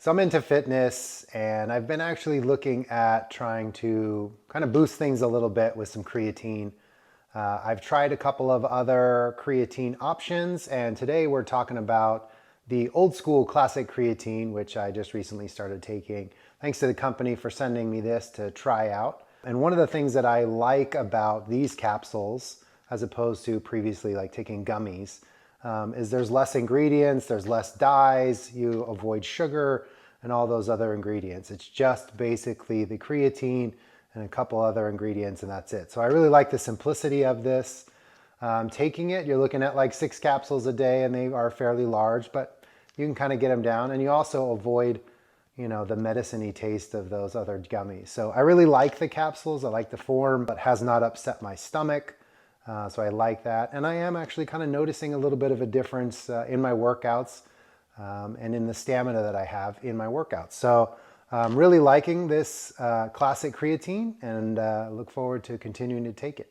So I'm into fitness, and I've been actually looking at trying to kind of boost things a little bit with some creatine. I've tried a couple of other creatine options, and today we're talking about the old school classic creatine, which I just recently started taking. Thanks to the company for sending me this to try out. And one of the things that I like about these capsules, as opposed to previously like taking gummies, is there's less ingredients, there's less dyes, you avoid sugar and all those other ingredients. It's just basically the creatine and a couple other ingredients, and that's it. So I really like the simplicity of this. Taking it, you're looking at like 6 capsules a day, and they are fairly large, but you can kind of get them down, and you also avoid, you know, the medicine-y taste of those other gummies. So I really like the capsules. I like the form, but has not upset my stomach. So I like that. And I am actually kind of noticing a little bit of a difference in my workouts and in the stamina that I have in my workouts. So I'm really liking this classic creatine, and look forward to continuing to take it.